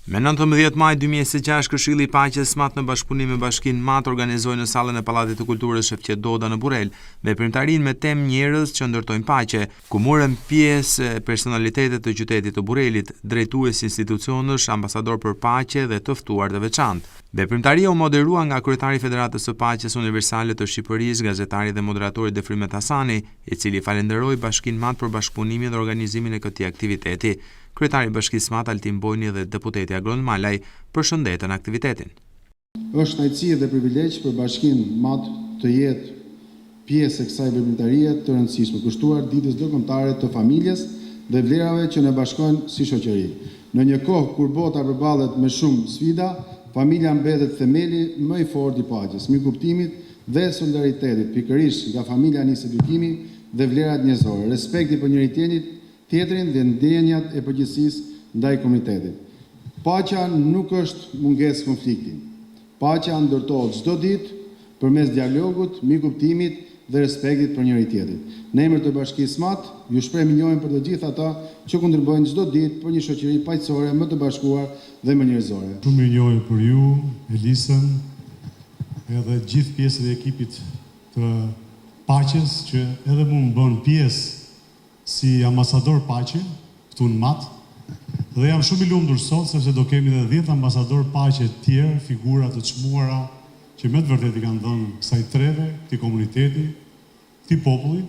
Me 19 maj 2026, Këshilli i Paqes SMAT në bashkëpunim me Bashkinë MAT organizoi në sallën e Pallatit të Kulturës Shefqet Doda në Burrel veprimtarinë me temë Njerëz që ndërtojnë paqe, ku morën pjesë personalitetet të qytetit të Burrelit, drejtues institucionësh, ambasador për paqe dhe të ftuar të veçantë. Veprimtaria u moderua nga kryetari i Federatës së Paqes Universale të Shqipërisë, gazetari dhe moderatori Defrimet Hasani, i cili falenderoi Bashkinë MAT për bashkëpunimin dhe organizimin e këtij aktiviteti. Kryetari i Bashkisë MAT Altin Bojni dhe deputeti Agron Malaj përshëndetën aktivitetin. Është kënaqësi dhe privilegj për Bashkinë MAT të jetë pjesë e kësaj veprimtarie të rëndësishme, kushtuar ditës ndërkombëtare të familjes dhe vlerave që ne bashkojnë si shoqëri. Në një kohë kur bota përballet me shumë sfida, familja mbetet themeli më i fortë i paqes, mirëkuptimit dhe solidaritetit, pikërisht nga familja nis edukimi dhe vlerat njerëzore, respekti për njëri-tjetrin dhe ndjenjat e përgjegjësisë ndaj komunitetit. Paqja nuk është mungesë konflikti. Paqja ndërtohet çdo ditë përmes dialogut, mirëkuptimit dhe respektit për njëri-tjetrin. Në emër të Bashkisë MAT, ju shpreh minjorjen për të gjithë ata që kontribuojnë çdo ditë për një shoqëri paqësore, më të bashkuar dhe më njerëzore. Shumë minjorje për ju, Elisën, edhe gjithë pjesën e ekipit të paqes që edhe mu më bën pjesë si ambasador paqe këtu në MAT. Dhe jam shumë i lumtur sot sepse do kemi edhe 10 ambasador paqe të tjerë, figura të çmuara që me të vërtetë i kanë dhënë kësaj treve, këtij komuniteti, këtij populli.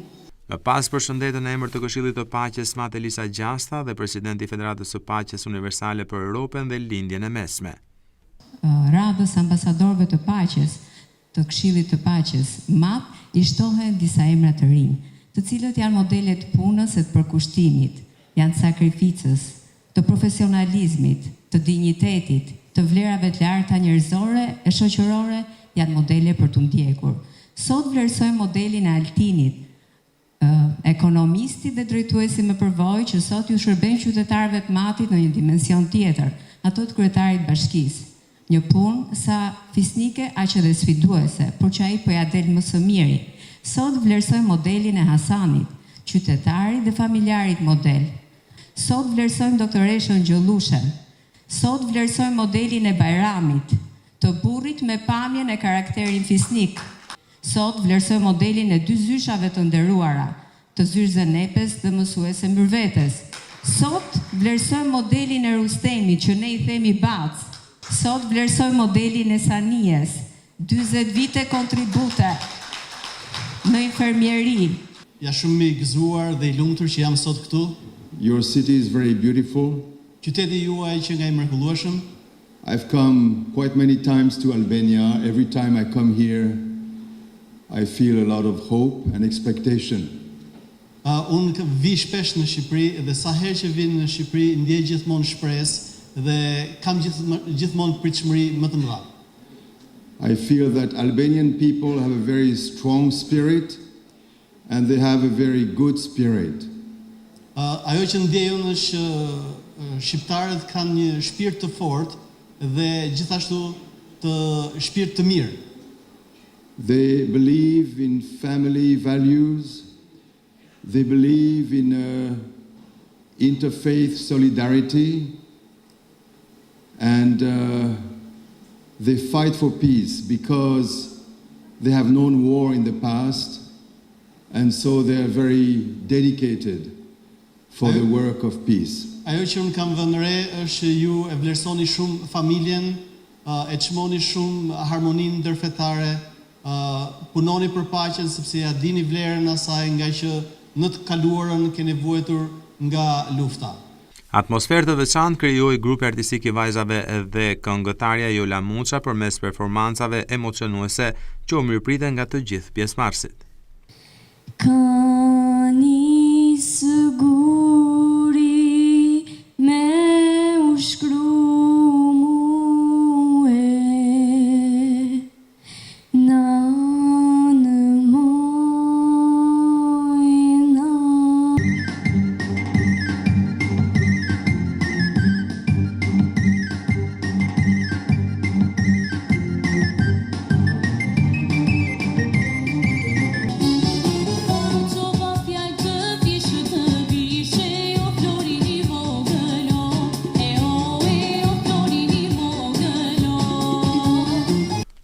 Më pas përshëndetën në emër të Këshillit të Paqes SMAT Elisa Gjasta dhe presidenti i Federatës së Paqes Universale për Europën dhe Lindjen e Mesme. Radhës ambasadorëve të paqes të Këshillit të Paqes MAT i shtohen disa emra të rinj, të cilët janë modele të punës e të përkushtimit, janë të sakrificës, të profesionalizmit, të dinjitetit, të vlerave të larta njerëzore e shoqërore, janë modele për të ndjekur. Sot vlerësojmë modelin e Altinit, ekonomisti dhe drejtuesi me përvojë që sot ju shërben qytetarëve të MAT-it në një dimension tjetër, ato të kryetarit bashkisë. Një punë sa fisnike aq edhe sfiduese, por që ai po ja del më së miri. Sot vlerësojmë modelin e Hasanit, qytetarit dhe familjarit model. Sot vlerësojmë doktoreshën Gjollushen. Sot vlerësojmë modelin e Bajramit, të burrit me pamjen e karakterin fisnik. Sot vlerësojmë modelin e 2 zyshave të nderuara, të Zyrë Zenepes dhe mësuese Mbyrvetes. Sot vlerësojmë modelin e Rustemit, që ne i themi Bac. Sot vlerësojmë modelin e Sanijes, 40 vite kontribute në infermieri. Ja shumë i gëzuar dhe i lumtur që jam sot këtu. Your city is very beautiful. Qyteti juaj që nga i mrekullueshëm. I've come quite many times to Albania. Every time I come here, I feel a lot of hope and expectation. Unë vi shpesh në Shqipëri dhe sa herë që vin në Shqipëri ndjej gjithmonë shpresë dhe kam gjithmonë pritshmëri më të mëdha. I feel that Albanian people have a very strong spirit and they have a very good spirit. Ajo që ndjej unë është shqiptarët kanë një shpirt të fortë dhe gjithashtu të shpirt të mirë. They believe in family values. They believe in interfaith solidarity. And they fight for peace because they have known war in the past. And so they are very dedicated for the work of peace. Ajo që unë kam vënë re është ju e vlerësoni shumë familjen, e çmoni shumë harmoninë ndërfetare, punoni për paqen sepse ja dini vlerën e asaj nga që në të kaluarën keni vuajtur nga lufta. Atmosferë të veçantë krijoi grupi artistik i vajzave dhe këngëtarja Jola Muça përmes performancave emocionuese që u mirëpriten nga të gjithë pjesëmarrësit. Kani siguri me u shkru muë na në mojna. Zo wat jij te vies te wie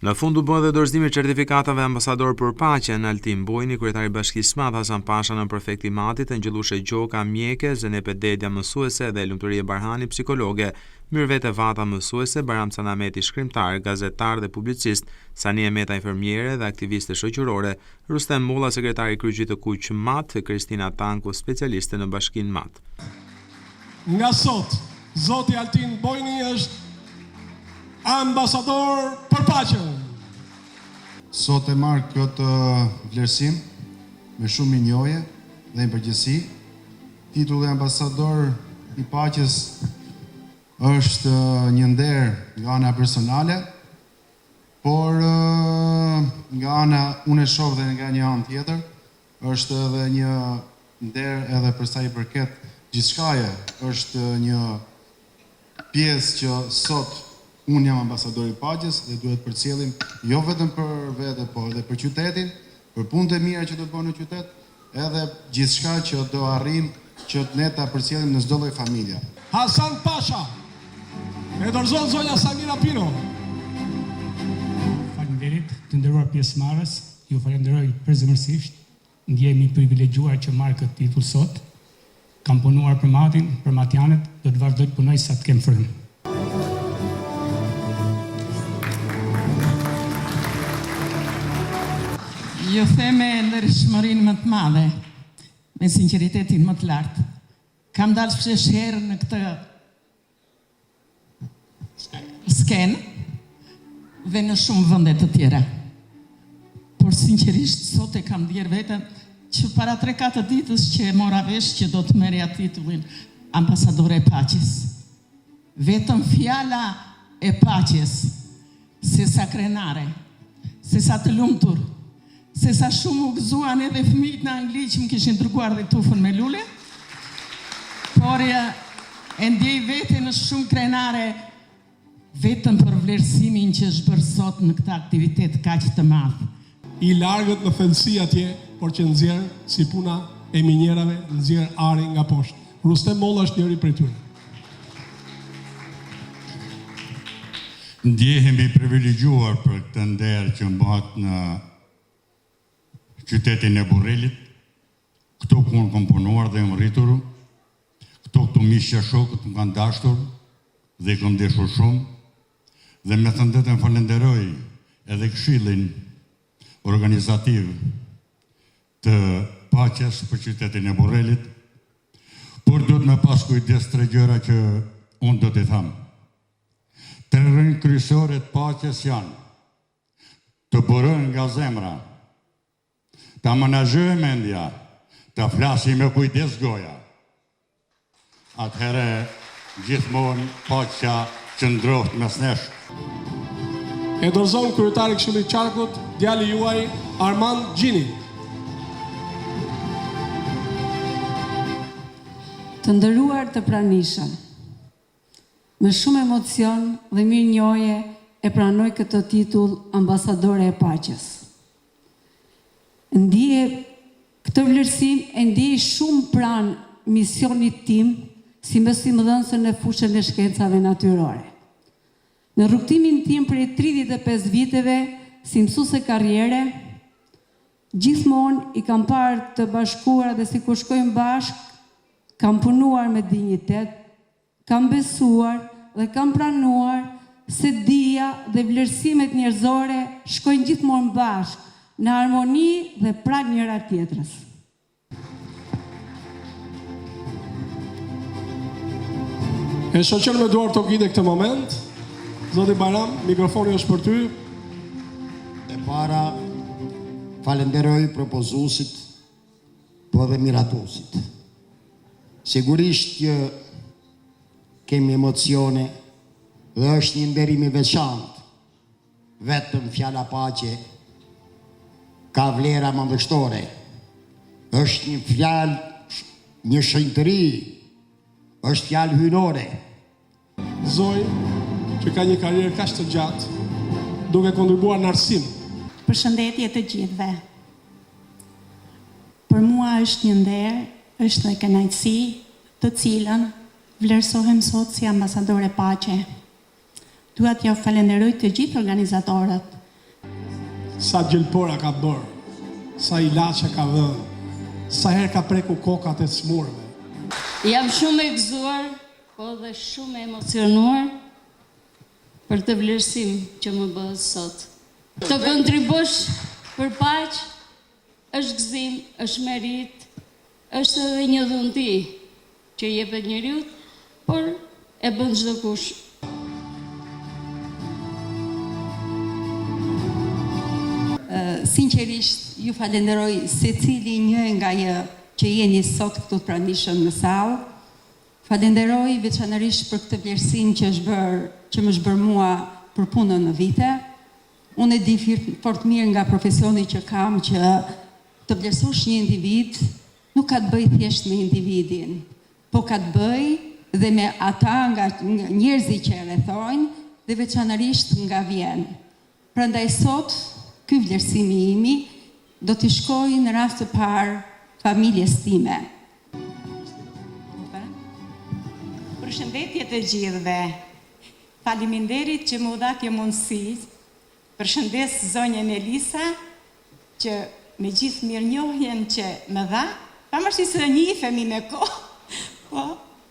Në fund u bë dhe dorëzimi i certifikatave ambasador për paqen Altin Bojni, kryetari i Bashkisë Madh Hasan Pasha në prefekti Matit, Ngjëllushe Gjoka mjeke, Zenepe Dedja mësuese dhe Lumturie Barhani psikologe, Myrvete Vata mësuese, Baram Canameti shkrimtar, gazetar dhe publicist, Sania Meta infermiere dhe aktiviste shoqërore, Rustem Molla sekretari i kryqëzit të Kuq Mat, Kristina Tanku specialiste në Bashkinë Mat. Nga sot, Zoti Altin Bojni është ambasador për paqen. Sot e marrë këtë vlerësim me shumë minjoje dhe në përgjithësi. Titulli ambasador i paqes është një nder nga ana personale, por nga ana unë e shoh dhe nga një anë tjetër, është edhe një nder edhe për sa i përket gjithçkaje. Është një pjesë që sot unë jam ambasador i paqes dhe duhet përcjellim jo vetëm për vete, por edhe për qytetin, për punët e mira që do të bëjmë në qytet, edhe gjithçka që do arrijmë që ne ta përcjellim në çdo lloj familje. Hasan Pasha, e dorëzon zonja Samira Pino. Faleminderit të nderuar pjesëmarrës, ju falenderoj përzemërsisht. Ndjehemi privilegjuar që marr këtë titull sot. Kam punuar për Matin, për Matianet, do të vazhdoj të punoj sa të kem frymë. Ju them me ndershmërinë më të madhe, me sinqeritetin më të lartë. Kam dalë shpesh herë në këtë skenë dhe në shumë vende të tjera. Por sinqerisht sot e kam ndier veten që para 3-4 ditës që e mora vesh që do të merrja titullin ambasadore e paqes. Vetëm fjala e paqes, se sa krenare, se sa të lumtur, se sa shumë u gëzuan edhe fëmijët në Angli që më kishin dërguar dhe tufën me lule, por e ndjej veten në shumë krenare vetëm për vlerësimin që është bërë sot në këtë aktivitet kaq të madh. I largët në thellësi atje, por që nxjerr si puna e minjerave, nxjerr ari nga poshtë. Rustem Molla është njëri prej tyre. Ndjehemi privilegjuar për këtë nder që mbahet në qytetin e Burrelit, këto ku unë kom punuar dhe më rritur, këto miqë shokët më kanë dashur dhe kom dashur shumë, dhe me thënë drejtën falenderoj edhe këshillin organizativ të paqes për qytetin e Burrelit, por do të me pas kujdes 3 gjëra që unë do t'i tham. 3 rrënjë kryesore të paqes janë të bërën nga zemra, ta menaxhojë mendja, ta flasi me kujdes goja. Atëherë gjithmonë paqja qëndrohet mes nesh. E dorëzon kryetari i Këshillit të Qarkut, djali juaj Armand Gjini. Të nderuar të pranishëm, me shumë emocion dhe mirënjohje e pranoj këtë titull ambasadore e paqes. Këtë vlerësim e ndjej shumë pranë misionit tim si mësimdhënëse në fushën e shkencave natyrore. Në rrugtimin tim prej 35 viteve si mësuese karriere, gjithmonë i kam parë të bashkuara dhe si kur shkojmë bashk, kam punuar me dinjitet, kam besuar dhe kam pranuar se dija dhe vlerësimet njerëzore shkojnë gjithmonë bashk, në harmoni dhe pranë njëra tjetrës. E shoqër me duar tokide këtë moment. Zoti Bajram, mikrofoni është për ty. E para, falenderoj propozuesit, po dhe miratuesit. Sigurisht që kemi emocione dhe është një nderim i veçantë. Vetëm fjala paqe ka vlera madhështore. Është një fjalë, një shenjtëri, është fjalë hyjnore. Zoj, që ka një karrierë kaq të gjatë, duke kontribuar në arsim. Përshëndetje të gjithëve. Për mua është një nder, është dhe kënaqësi të cilën vlerësohem sot si ambasadore paqe. Dua t'ju falenderoj të gjithë organizatorët sa gjelpora ka bërë, sa ilaçe ka dhënë, sa herë ka preku kokat e smurve. Jam shumë e gëzuar, po dhe shumë e emocionuar për të vlerësim që më bëhet sot. Të kontribuosh për paqë është gëzim, është merit, është edhe një dhunti që jepet njeriut, por e bën çdo kush. Sinqerisht, ju falenderoj secili një nga ju që jeni sot këtu të pranishëm në sallë. Falenderoj veçanërisht për këtë vlerësim që më është bërë mua për punën në vite. Unë e di fort mirë nga profesioni që kam që të vlerësosh një individ nuk ka të bëj thjesht me individin, po ka të bëj dhe me ata nga njerëzit që e rrethojnë dhe veçanërisht nga vjen. Prandaj sot ky vlerësimi imi do t'i shkojë në rast të parë familjes time. Përshëndetje të gjithëve. Faleminderit që më dha kjo mundësi. Përshëndes zonjën Elisa, që me gjithë mirënjohjen që më dha, pavarësisht se njihemi me kohë, po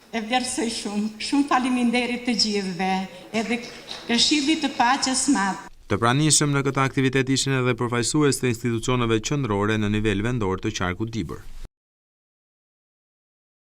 e vlerësoj shumë. Shumë faleminderit të gjithëve, edhe këshillit të paqes madh. Të pranishëm në këtë aktivitet ishin edhe përfaqësues të institucioneve qendrore në nivel vendor të qarkut Dibër.